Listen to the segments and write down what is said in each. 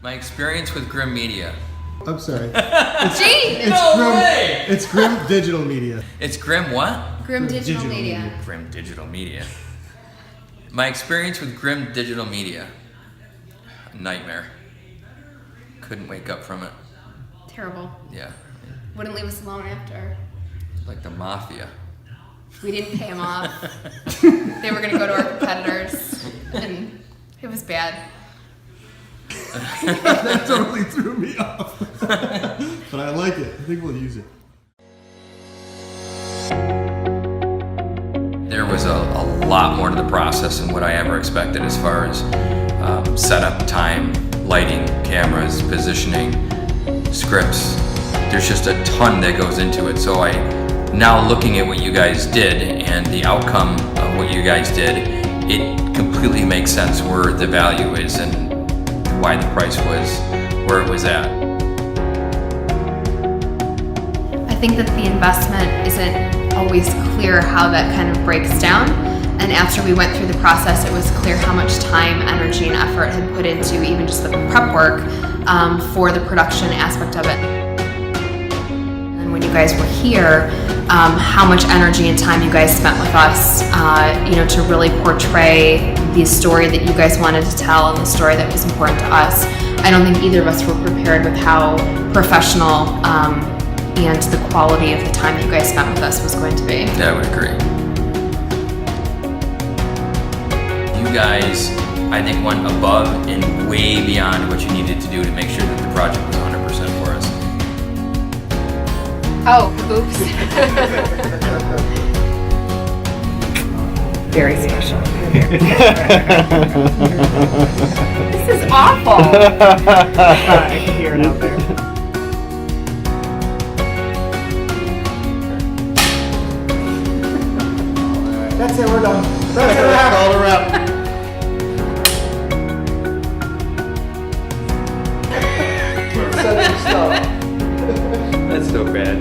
My experience with Grim Media. I'm sorry. It's Grim Digital Media. It's Grim what? Grim Digital Media. Grim Digital Media. My experience with Grim Digital Media. A nightmare. Couldn't wake up from it. Terrible. Yeah. Wouldn't leave us alone after. Like the mafia. We didn't pay them off. They were going to go to our competitors, and it was bad. That totally threw me off. But I like it. I think we'll use it. There was a lot more to the process than what I ever expected as far as setup time, lighting, cameras, positioning, scripts. There's just a ton that goes into it. So now looking at what you guys did and the outcome of what you guys did, it completely makes sense where the value is and why the price was where it was at. I think that the investment isn't always clear how that kind of breaks down. And after we went through the process, it was clear how much time, energy, and effort had put into even just the prep work for the production aspect of it. And when you guys were here, how much energy and time you guys spent with us, to really portray the story that you guys wanted to tell and the story that was important to us. I don't think either of us were prepared with how professional and the quality of the time that you guys spent with us was going to be. Yeah, I would agree. You guys, I think, went above and way beyond what you needed to do to make sure that the project was 100% for us. Oh, oops. Very special. This is awful. I can hear it out there. That's it, we're done. That's a wrap. All a wrap. That's so bad.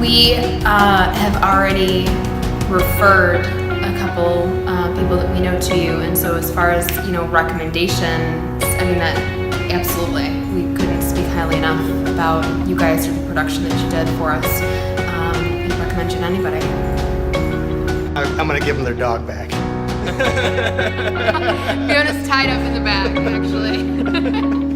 We have already referred a couple people that we know to you, and so as far as recommendations, I mean that absolutely, we couldn't speak highly enough about you guys or the production that you did for us. I'd recommend you to anybody. I'm gonna give them their dog back. Fiona's tied up in the back, actually.